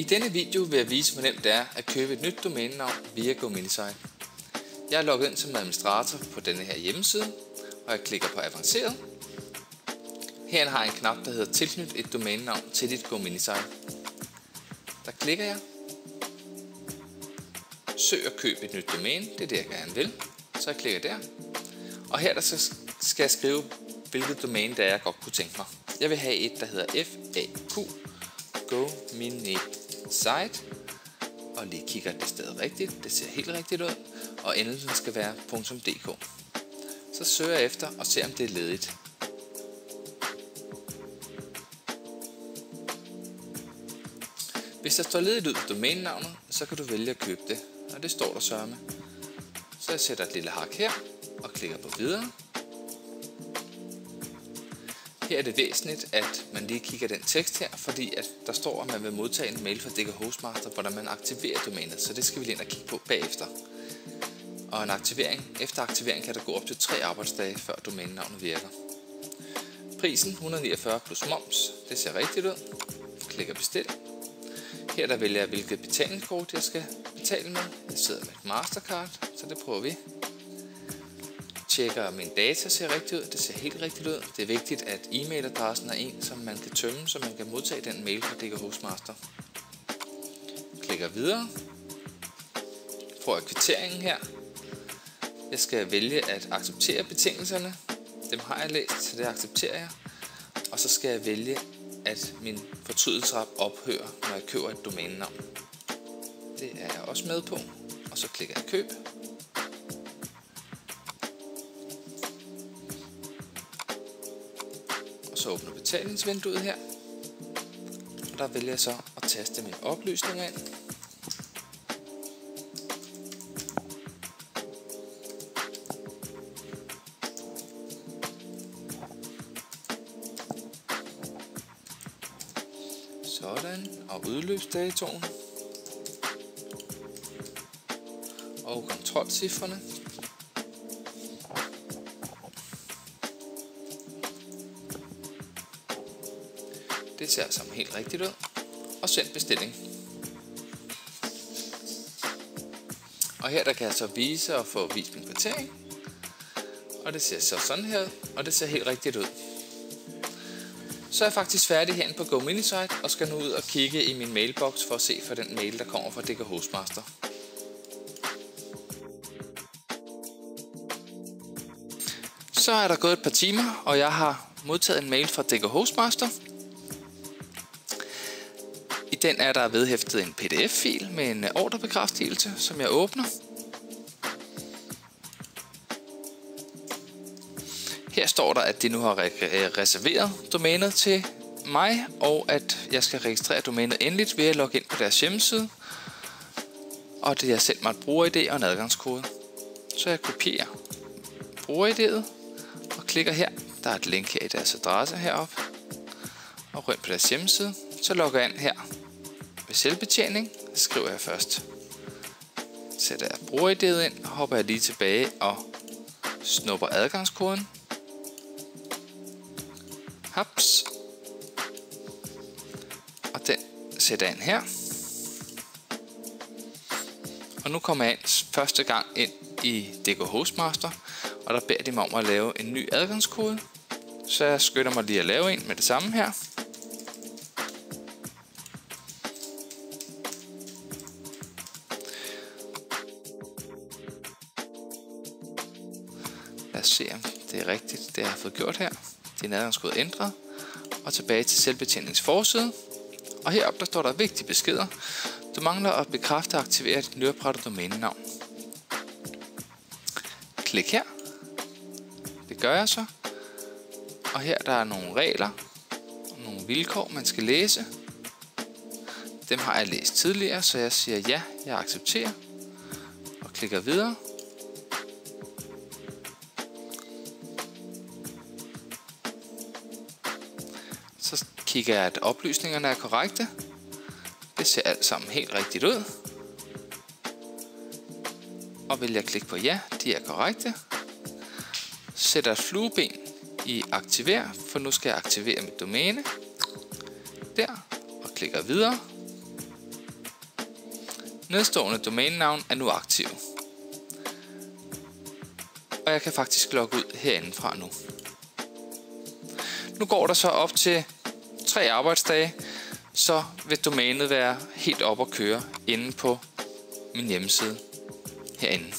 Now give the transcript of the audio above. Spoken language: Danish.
I denne video vil jeg vise, hvor nemt det er at købe et nyt domænenavn via GoMiniSite. Jeg er logget ind som administrator på denne her hjemmeside, og jeg klikker på avanceret. Her har jeg en knap, der hedder tilknyt et domænenavn til dit GoMiniSite. Der klikker jeg. Søg og køb et nyt domæne, det er det jeg gerne vil. Så jeg klikker der. Og her der skal jeg skrive, hvilket domæne det er, jeg godt kunne tænke mig. Jeg vil have et, der hedder FAQ GoMiniSite. Og lige kigger det stadig rigtigt. Det ser helt rigtigt ud. Og endelsen skal være .dk. Så søger jeg efter og ser om det er ledigt. Hvis der står ledigt ud på domænenavnet, så kan du vælge at købe det. Og det står der sørme. Så jeg sætter et lille hak her og klikker på videre. Her er det væsentligt, at man lige kigger den tekst her, fordi at der står, at man vil modtage en mail fra DK Hostmaster, hvordan man aktiverer domænet. Så det skal vi lige ind og kigge på bagefter. Og efter aktivering kan der gå op til 3 arbejdsdage, før domænenavnet virker. Prisen 149 plus moms. Det ser rigtigt ud. Klikker bestil. Her der vælger jeg, hvilket betalingskort jeg skal betale med. Jeg sidder med et Mastercard, så det prøver vi. Tjekker min data ser rigtigt ud. Det ser helt rigtigt ud. Det er vigtigt, at e-mailadressen er en, som man kan tømme, så man kan modtage den mail fra DK Hostmaster. Klikker videre. Får jeg kvitteringen her. Jeg skal vælge at acceptere betingelserne. Dem har jeg læst, så det accepterer jeg. Og så skal jeg vælge, at min fortrydelsesret ophører, når jeg køber et domænenavn. Det er jeg også med på. Og så klikker jeg køb. Og så åbner betalingsvinduet her. Og der vælger jeg så at taste mine oplysninger ind. Sådan, og udløbsdatoen. Og kontrolcifrene. Det ser sammen helt rigtigt ud. Og send bestilling. Og her der kan jeg så vise og få vist min kvittering. Og det ser så sådan her ud, og det ser helt rigtigt ud. Så er jeg faktisk færdig herinde på GoMiniSite og skal nu ud og kigge i min mailbox for at se for den mail, der kommer fra DK Hostmaster. Så er der gået et par timer, og jeg har modtaget en mail fra DK Hostmaster. I den er der vedhæftet en PDF-fil med en ordrebekræftelse, som jeg åbner. Her står der, at de nu har reserveret domænet til mig, og at jeg skal registrere domænet endeligt ved at logge ind på deres hjemmeside. Og det har sendt mig et bruger-ID og en adgangskode. Så jeg kopierer bruger-ID'et og klikker her. Der er et link her i deres adresse heroppe. Og går ind på deres hjemmeside. Så logger jeg ind her. Ved selvbetjening skriver jeg først. Sætter jeg bruger-ID'et ind, og hopper jeg lige tilbage og snupper adgangskoden. Haps. Og den sætter jeg ind her. Og nu kommer jeg ind første gang ind i DK Hostmaster, og der beder de mig om at lave en ny adgangskode. Så jeg skynder mig lige at lave en med det samme her. Lad os se, om det er rigtigt, det jeg har fået gjort her. Din adgangskode ændret. Og tilbage til selvbetjeningsforside. Og heroppe der står der vigtige beskeder. Du mangler at bekræfte og aktivere dit nyoprettet domænenavn. Klik her. Det gør jeg så. Og her der er nogle regler og nogle vilkår man skal læse. Dem har jeg læst tidligere, så jeg siger ja, jeg accepterer. Og klikker videre. Så kigger jeg, at oplysningerne er korrekte. Det ser alt sammen helt rigtigt ud. Og vil jeg klikke på ja, de er korrekte. Sætter et flueben i aktiver, for nu skal jeg aktivere mit domæne. Der, og klikker videre. Nedstående domænenavn er nu aktive. Og jeg kan faktisk logge ud herindefra nu. Nu går der så op til 3 arbejdsdage, så vil domænet være helt op at køre inde på min hjemmeside herinde.